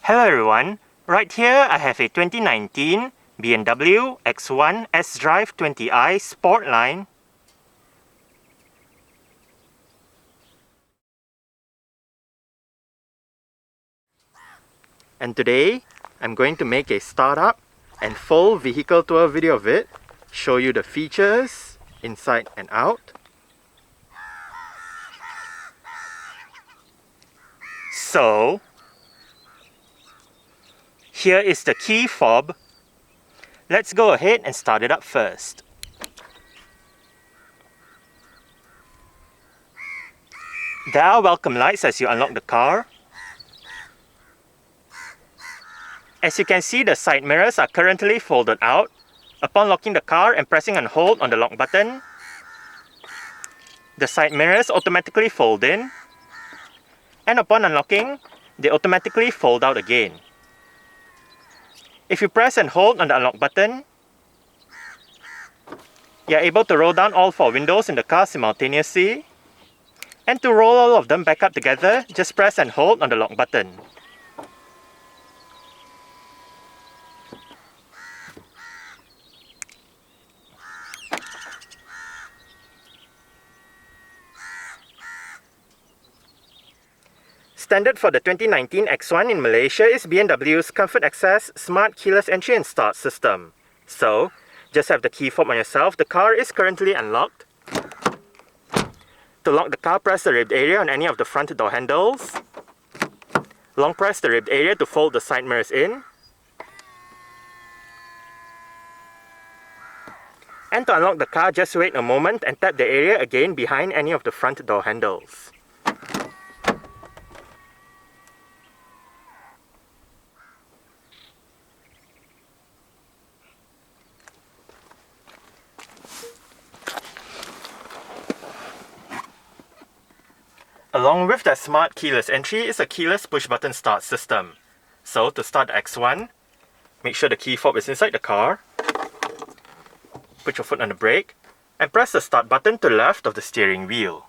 Hello everyone, right here I have a 2019 BMW X1 sDrive20i Sportline. And today I'm going to make a startup and full vehicle tour video of it, show you the features inside and out. So here is the key fob. Let's go ahead and start it up first. There are welcome lights as you unlock the car. As you can see, the side mirrors are currently folded out. Upon locking the car and pressing and hold on the lock button, the side mirrors automatically fold in, and upon unlocking, they automatically fold out again. If you press and hold on the unlock button, you are able to roll down all 4 windows in the car simultaneously. And to roll all of them back up together, just press and hold on the lock button. Standard for the 2019 X1 in Malaysia is BMW's Comfort Access Smart Keyless Entry and Start system. So, just have the key fob on yourself. The car is currently unlocked. To lock the car, press the ribbed area on any of the front door handles. Long press the ribbed area to fold the side mirrors in. And to unlock the car, just wait a moment and tap the area again behind any of the front door handles. Along with that smart keyless entry is a keyless push-button start system. So to start the X1, make sure the key fob is inside the car. Put your foot on the brake and press the start button to the left of the steering wheel.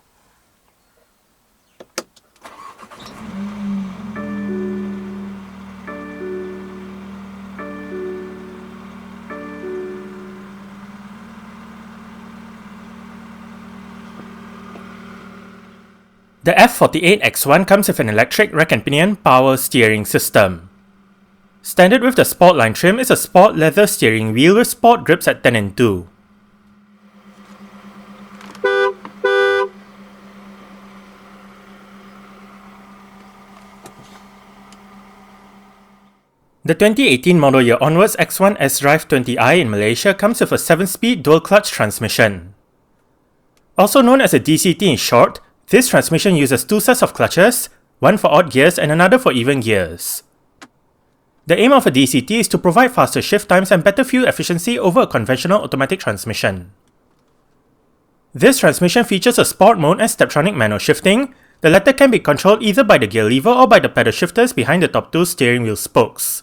The F48 X1 comes with an electric rack and pinion power steering system. Standard with the Sportline trim is a sport leather steering wheel with sport grips at 10 and 2. The 2018 model year onwards X1 sDrive20i in Malaysia comes with a 7-speed dual-clutch transmission. Also known as a DCT in short, this transmission uses 2 sets of clutches, one for odd gears and another for even gears. The aim of a DCT is to provide faster shift times and better fuel efficiency over a conventional automatic transmission. This transmission features a sport mode and steptronic manual shifting. The latter can be controlled either by the gear lever or by the pedal shifters behind the top 2 steering wheel spokes.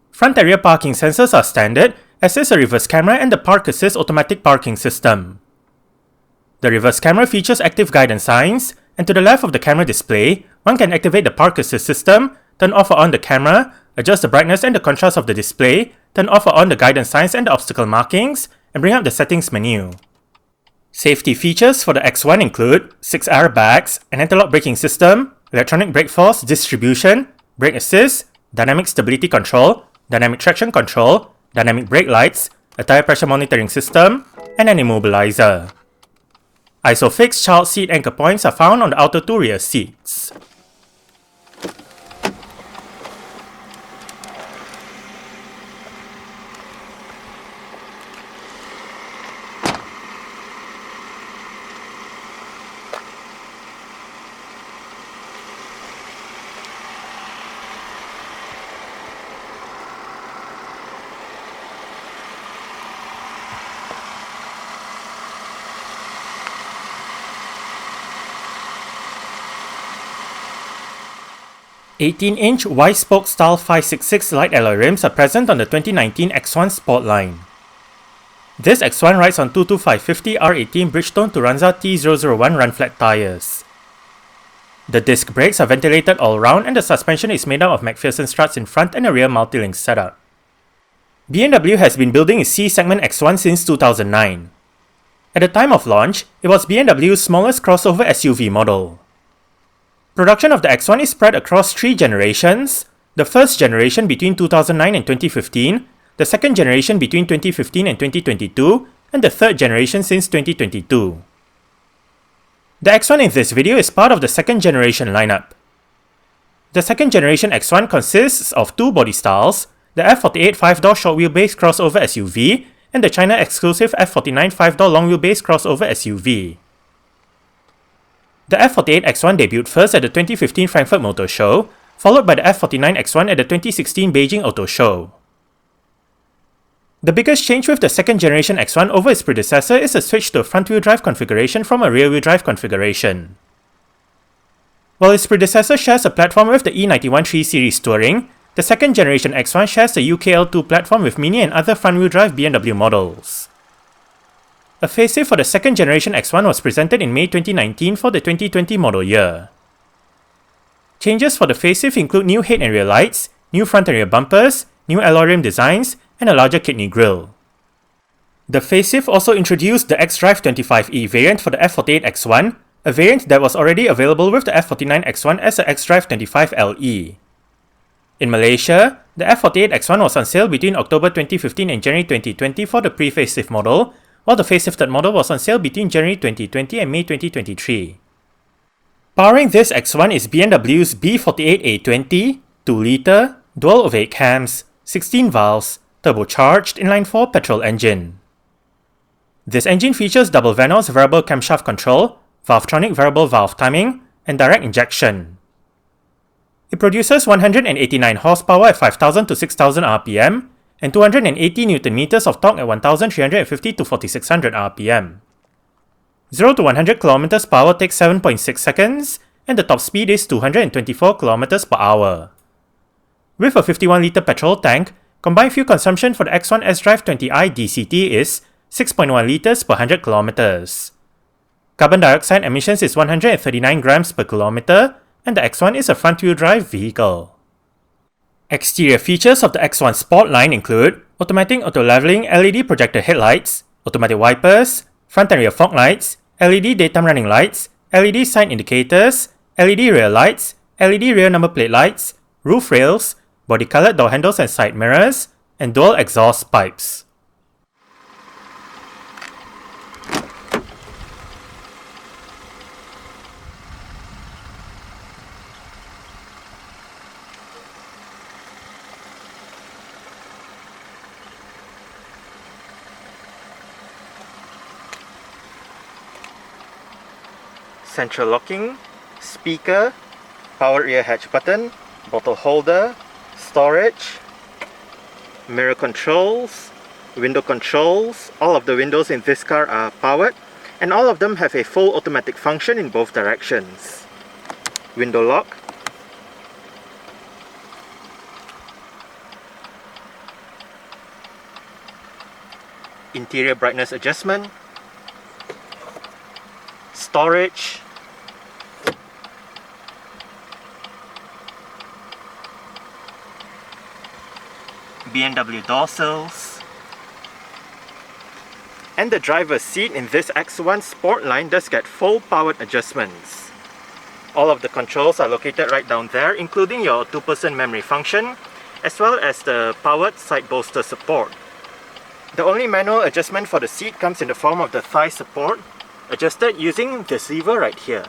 Front and rear parking sensors are standard, as is a reverse camera and the Park Assist automatic parking system. The reverse camera features active guidance signs, and to the left of the camera display, one can activate the Park Assist system, turn off or on the camera, adjust the brightness and the contrast of the display, turn off or on the guidance signs and the obstacle markings, and bring up the settings menu. Safety features for the X1 include 6 airbags, an anti-lock braking system, electronic brake force distribution, brake assist, dynamic stability control, dynamic traction control, dynamic brake lights, a tire pressure monitoring system, and an immobilizer. ISOFIX child seat anchor points are found on the outer 2 rear seats. "18-inch Y-spoke style 566 light alloy rims are present on the 2019 X1 Sportline. This X1 rides on 225/50 R18 Bridgestone Turanza T001 run flat tyres. The disc brakes are ventilated all round and the suspension is made out of McPherson struts in front and a rear multi-link setup. BMW has been building its C-segment X1 since 2009. At the time of launch, it was BMW's smallest crossover SUV model. Production of the X1 is spread across 3 generations, the first generation between 2009 and 2015, the second generation between 2015 and 2022, and the third generation since 2022. The X1 in this video is part of the second generation lineup. The second generation X1 consists of 2 body styles, the F48 5-door short wheelbase crossover SUV and the China exclusive F49 5-door long wheelbase crossover SUV. The F48 X1 debuted first at the 2015 Frankfurt Motor Show, followed by the F49 X1 at the 2016 Beijing Auto Show. The biggest change with the second generation X1 over its predecessor is a switch to a front-wheel drive configuration from a rear-wheel drive configuration. While its predecessor shares a platform with the E91 3 Series Touring, the second generation X1 shares the UKL2 platform with Mini and other front-wheel drive BMW models. A facelift for the second generation X1 was presented in May 2019 for the 2020 model year. Changes for the facelift include new head and rear lights, new front and rear bumpers, new alloy rim designs, and a larger kidney grille. The facelift also introduced the sDrive20i variant for the F48 X1, a variant that was already available with the F49 X1 as the sDrive25LE. In Malaysia, the F48 X1 was on sale between October 2015 and January 2020 for the pre-facelift model, while the facelifted model was on sale between January 2020 and May 2023. Powering this X1 is BMW's B48A20, 2-litre, dual overhead cams, 16 valves, turbocharged inline-4 petrol engine. This engine features double Vanos variable camshaft control, Valvetronic variable valve timing, and direct injection. It produces 189 horsepower at 5000 to 6000 rpm and 280 Nm of torque at 1350 to 4600 rpm. 0 to 100 km per hour takes 7.6 seconds, and the top speed is 224 km per hour. With a 51-litre petrol tank, combined fuel consumption for the X1 sDrive20i DCT is 6.1 litres per 100 km. Carbon dioxide emissions is 139 grams per kilometre, and the X1 is a front-wheel drive vehicle. Exterior features of the X1 Sport line include automatic auto-leveling LED projector headlights, automatic wipers, front and rear fog lights, LED daytime running lights, LED sign indicators, LED rear lights, LED rear number plate lights, roof rails, body-colored door handles and side mirrors, and dual exhaust pipes. Central locking, speaker, power rear hatch button, bottle holder, storage, mirror controls, window controls. All of the windows in this car are powered, and all of them have a full automatic function in both directions. Window lock, interior brightness adjustment, storage, BMW door sills, and the driver's seat in this X1 Sport line does get full powered adjustments. All of the controls are located right down there, including your 2-person memory function, as well as the powered side bolster support. The only manual adjustment for the seat comes in the form of the thigh support, adjusted using this lever right here.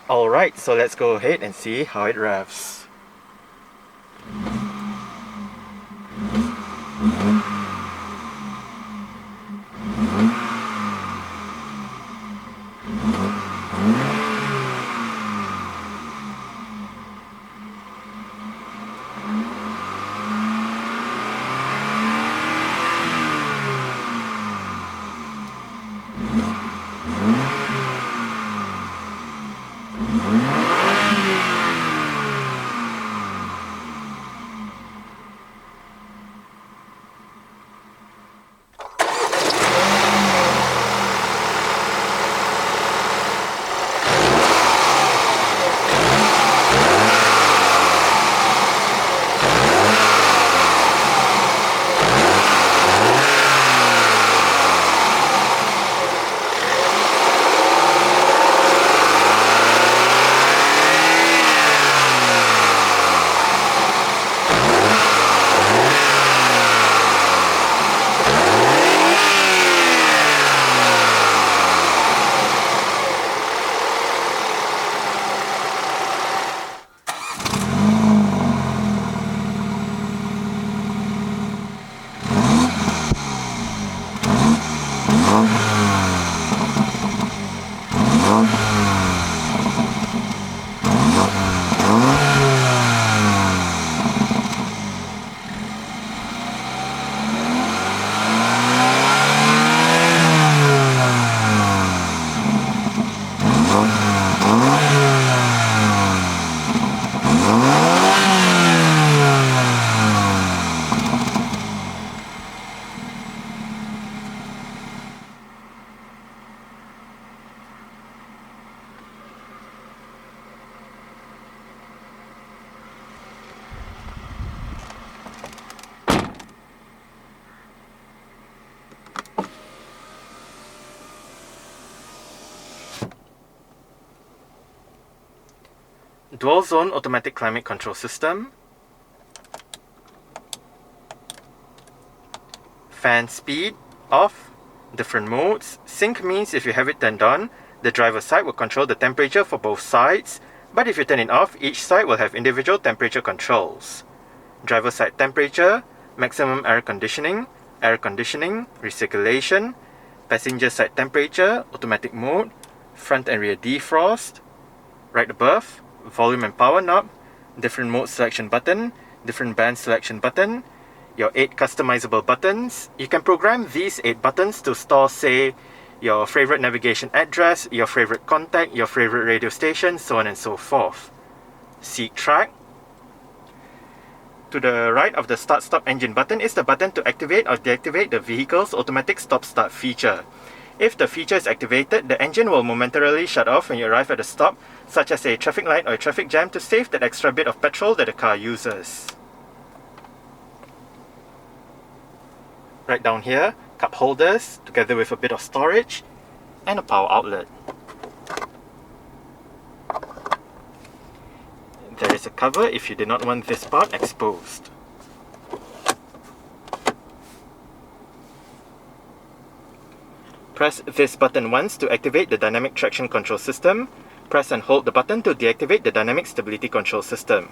Alright, so let's go ahead and see how it revs. dual zone automatic climate control system, fan speed off, different modes. Sync means if you have it turned on, the driver's side will control the temperature for both sides, but if you turn it off, each side will have individual temperature controls. Driver side temperature, maximum air conditioning, recirculation, passenger side temperature, automatic mode, front and rear defrost. Right above, volume and power knob, different mode selection button, different band selection button, your 8 customizable buttons. You can program these 8 buttons to store, say, your favorite navigation address, your favorite contact, your favorite radio station, so on and so forth. Seek track. To the right of the start-stop engine button is the button to activate or deactivate the vehicle's automatic stop-start feature. If the feature is activated, the engine will momentarily shut off when you arrive at a stop, such as a traffic light or a traffic jam, to save that extra bit of petrol that the car uses. Right down here, cup holders, together with a bit of storage, and a power outlet. There is a cover if you did not want this part exposed. Press this button once to activate the dynamic traction control system. Press and hold the button to deactivate the dynamic stability control system.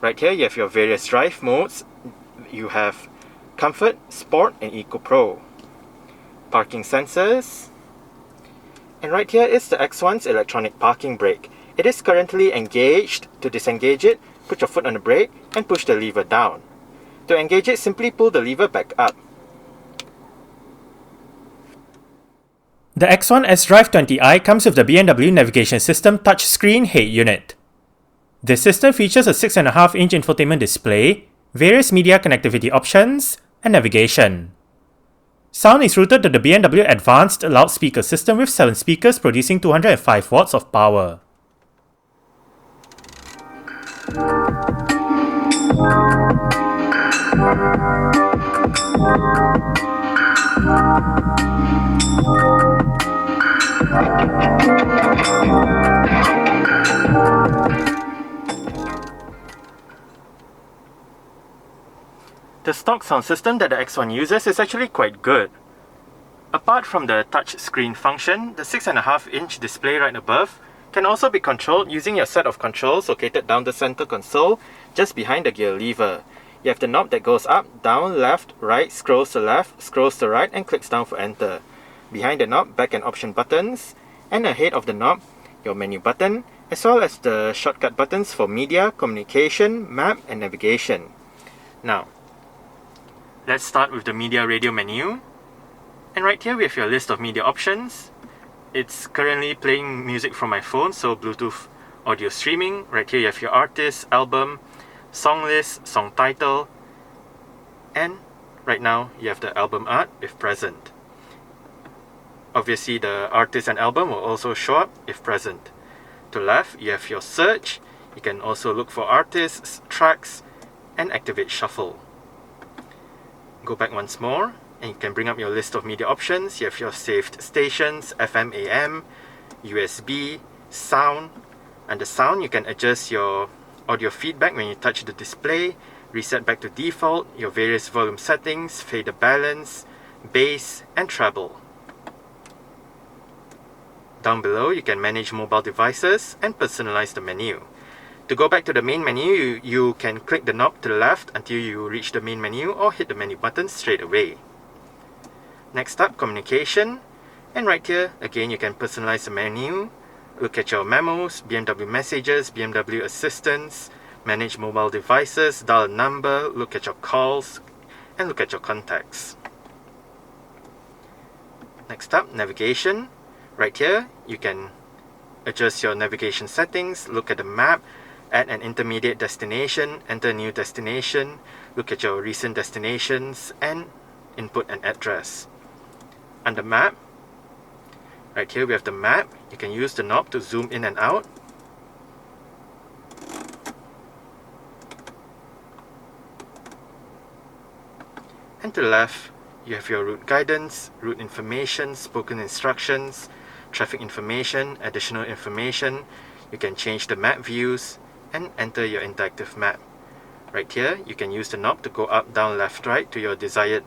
Right here you have your various drive modes. You have Comfort, Sport and Eco Pro. Parking sensors. And right here is the X1's electronic parking brake. It is currently engaged. To disengage it, put your foot on the brake and push the lever down. To engage it, simply pull the lever back up. The X1 sDrive20i comes with the BMW Navigation System touchscreen head unit. This system features a 6.5-inch infotainment display, various media connectivity options, and navigation. Sound is routed to the BMW Advanced loudspeaker system with 7 speakers producing 205 watts of power. The stock sound system that the X1 uses is actually quite good. Apart from the touch screen function, the 6.5-inch display right above can also be controlled using your set of controls located down the center console just behind the gear lever. You have the knob that goes up, down, left, right, scrolls to left, scrolls to right and clicks down for enter. Behind the knob, back and option buttons, and ahead of the knob, your menu button, as well as the shortcut buttons for media, communication, map and navigation. Now, let's start with the media radio menu. And right here we have your list of media options. It's currently playing music from my phone, so Bluetooth audio streaming. Right here you have your artist, album, song list, song title, and right now you have the album art if present. Obviously the artist and album will also show up if present. To left you have your search. You can also look for artists, tracks, and activate shuffle. Go back once more and you can bring up your list of media options. You have your saved stations, FM, AM, USB, sound. Under sound you can adjust your audio feedback when you touch the display, reset back to default, your various volume settings, fader balance, bass and treble. Down below you can manage mobile devices and personalize the menu. To go back to the main menu, you can click the knob to the left until you reach the main menu or hit the menu button straight away. Next up, communication. And right here, again you can personalize the menu, look at your memos, BMW messages, BMW assistants, manage mobile devices, dial a number, look at your calls, and look at your contacts. Next up, navigation. Right here, you can adjust your navigation settings, look at the map, add an intermediate destination, enter a new destination, look at your recent destinations, and input an address. Under map, right here we have the map. You can use the knob to zoom in and out. And to the left, you have your route guidance, route information, spoken instructions, traffic information, additional information. You can change the map views, and enter your interactive map. Right here, you can use the knob to go up, down, left, right to your desired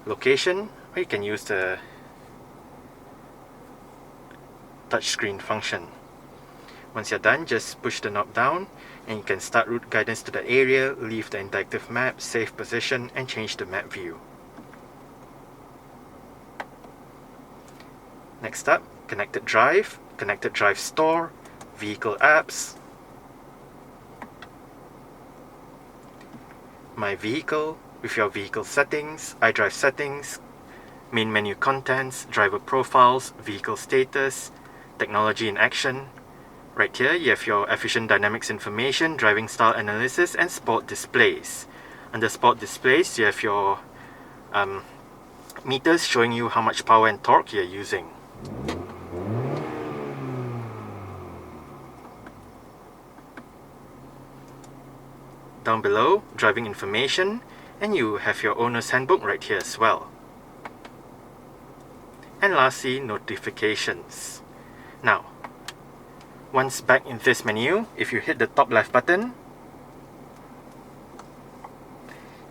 location, or you can use the touchscreen function. Once you're done, just push the knob down and you can start route guidance to the area, leave the interactive map, save position, and change the map view. Next up, connected drive store, vehicle apps, my vehicle with your vehicle settings, iDrive settings, main menu contents, driver profiles, vehicle status, technology in action. Right here you have your efficient dynamics information, driving style analysis, and sport displays. Under sport displays you have your meters showing you how much power and torque you're using. Down below, driving information, and you have your owner's handbook right here as well. And lastly, notifications. Now, once back in this menu, if you hit the top left button,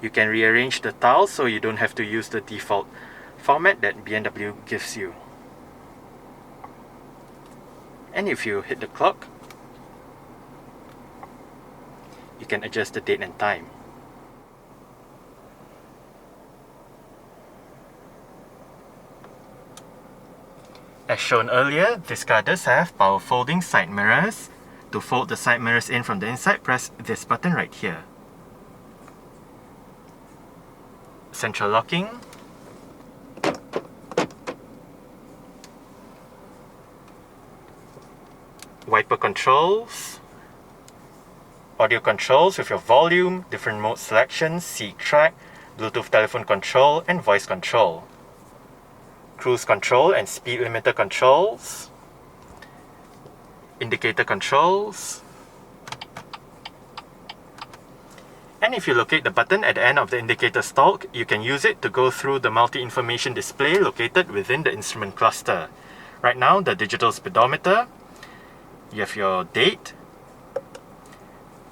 you can rearrange the tiles so you don't have to use the default format that BMW gives you. And if you hit the clock, you can adjust the date and time. As shown earlier, this car does have power folding side mirrors. To fold the side mirrors in from the inside, press this button right here. Central locking, wiper controls, audio controls with your volume, different mode selections, seat track, Bluetooth telephone control, and voice control. Cruise control and speed limiter controls, indicator controls, and if you locate the button at the end of the indicator stalk, you can use it to go through the multi-information display located within the instrument cluster. Right now, the digital speedometer, you have your date,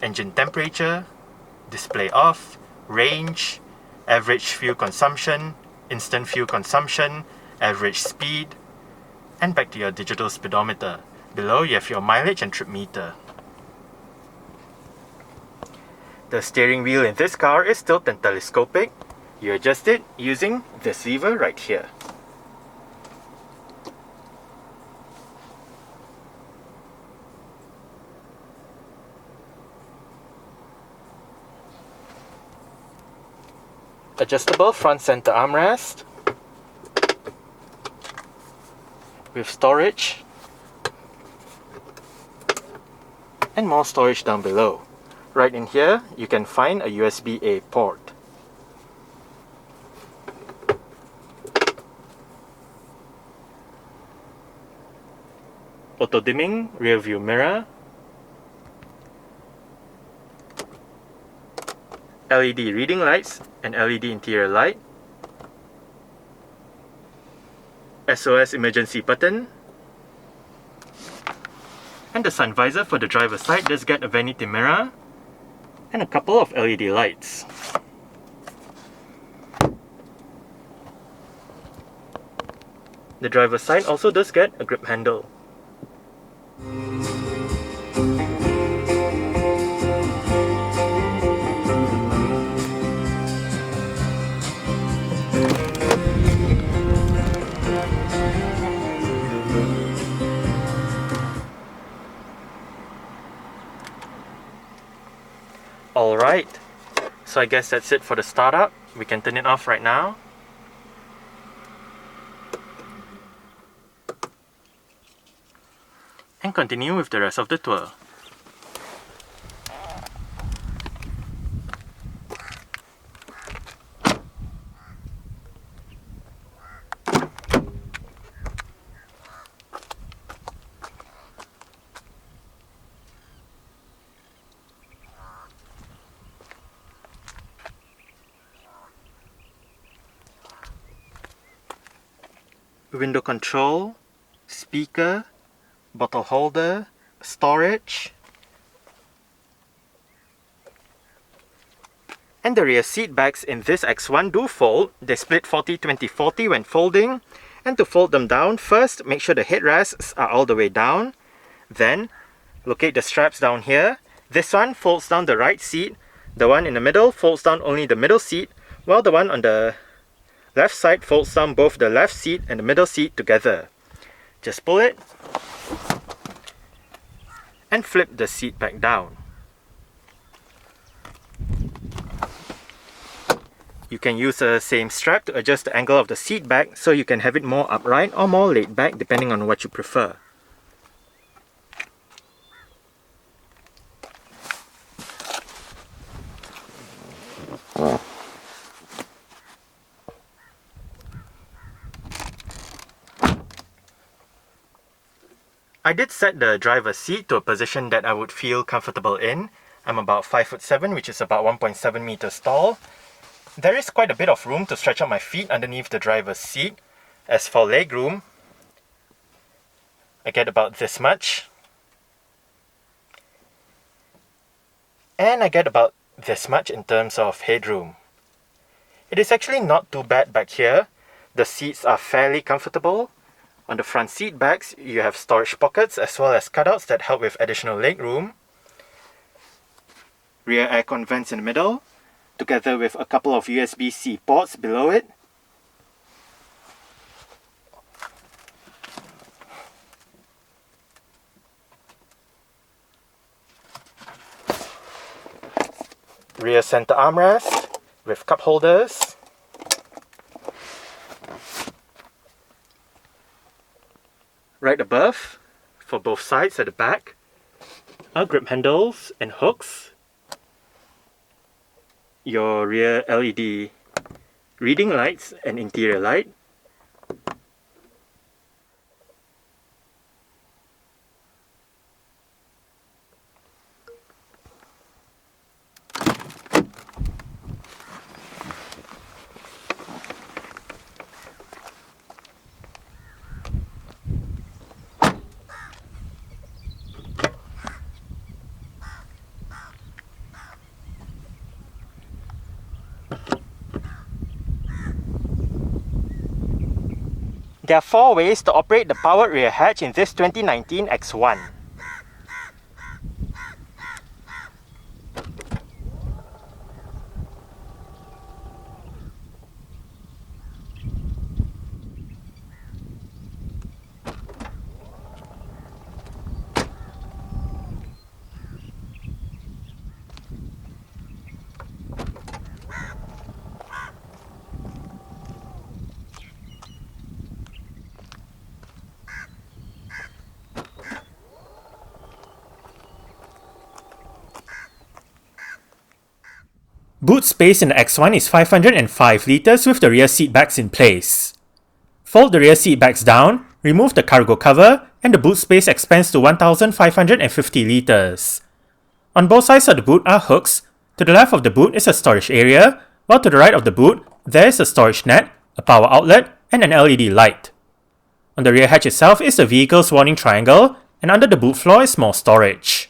engine temperature, display off, range, average fuel consumption, instant fuel consumption, average speed, and back to your digital speedometer. Below you have your mileage and trip meter. The steering wheel in this car is tilt and telescopic. You adjust it using this lever right here. Adjustable front center armrest with storage and more storage down below. Right in here, you can find a USB-A port. Auto dimming rear view mirror, LED reading lights and LED interior light, SOS emergency button, and the sun visor for the driver's side does get a vanity mirror and a couple of LED lights. The driver's side also does get a grip handle. Alright, so I guess that's it for the startup. We can turn it off right now. And continue with the rest of the tour. Window control, speaker, bottle holder, storage, And the rear seat backs in this X1 do fold. They split 40-20-40 when folding. And to fold them down, first make sure the headrests are all the way down. Then locate the straps down here. This one folds down the right seat. The one in the middle folds down only the middle seat, while the one on the left side folds down both the left seat and the middle seat together. Just pull it and flip the seat back down. You can use the same strap to adjust the angle of the seat back so you can have it more upright or more laid back depending on what you prefer. I did set the driver's seat to a position that I would feel comfortable in. I'm about 5'7", which is about 1.7 meters tall. There is quite a bit of room to stretch out my feet underneath the driver's seat. As for leg room, I get about this much. And I get about this much in terms of headroom. It is actually not too bad back here. The seats are fairly comfortable. On the front seat backs, you have storage pockets as well as cutouts that help with additional leg room. Rear aircon vents in the middle, together with a couple of USB-C ports below it. Rear center armrest with cup holders. Right above, for both sides at the back, are grip handles and hooks. Your rear LED reading lights and interior light. There are 4 ways to operate the powered rear hatch in this 2019 X1. Boot space in the X1 is 505 litres with the rear seat backs in place. Fold the rear seat backs down, remove the cargo cover, and the boot space expands to 1550 litres. On both sides of the boot are hooks. To the left of the boot is a storage area, while to the right of the boot there is a storage net, a power outlet, and an LED light. On the rear hatch itself is the vehicle's warning triangle, and under the boot floor is more storage.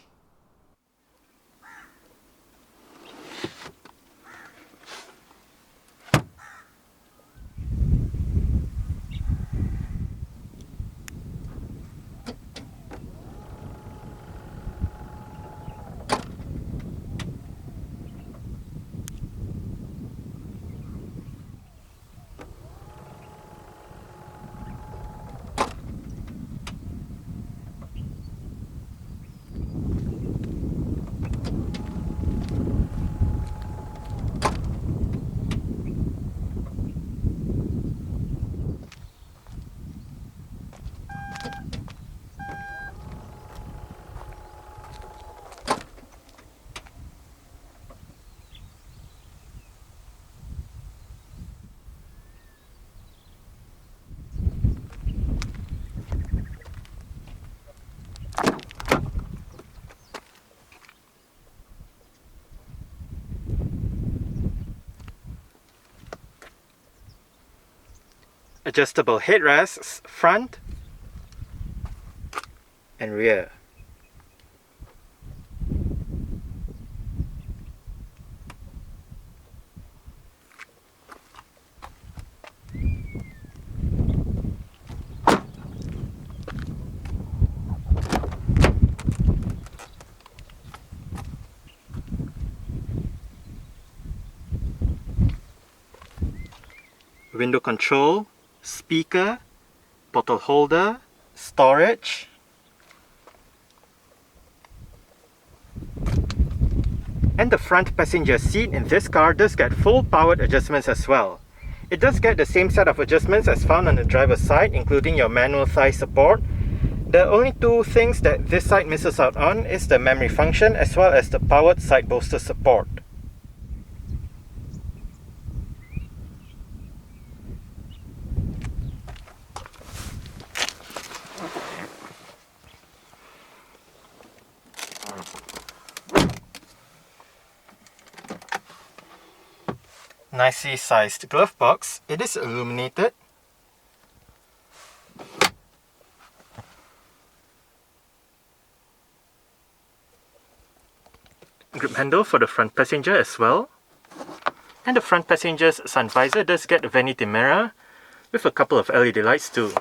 Adjustable headrests, front and rear. window control, speaker, bottle holder, storage, and the front passenger seat in this car does get full powered adjustments as well. It does get the same set of adjustments as found on the driver's side, including your manual thigh support. The only two things that this side misses out on is the memory function as well as the powered side bolster support. Nicely sized glove box. It is illuminated. Grip handle for the front passenger as well. And the front passenger's sun visor does get a vanity mirror with a couple of LED lights too.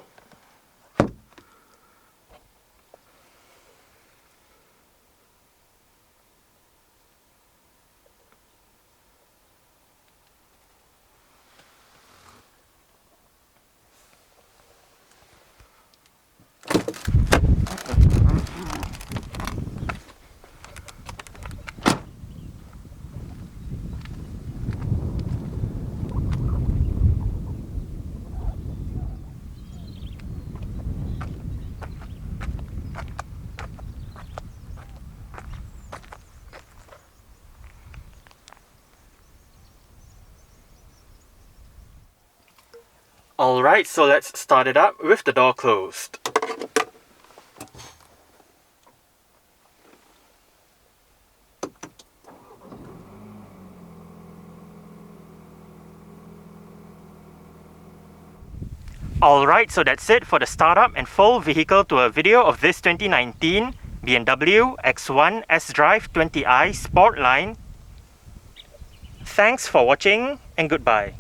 Alright, so let's start it up with the door closed. Alright, so that's it for the startup and full vehicle tour video of this 2019 BMW X1 sDrive20i Sport line. Thanks for watching and goodbye.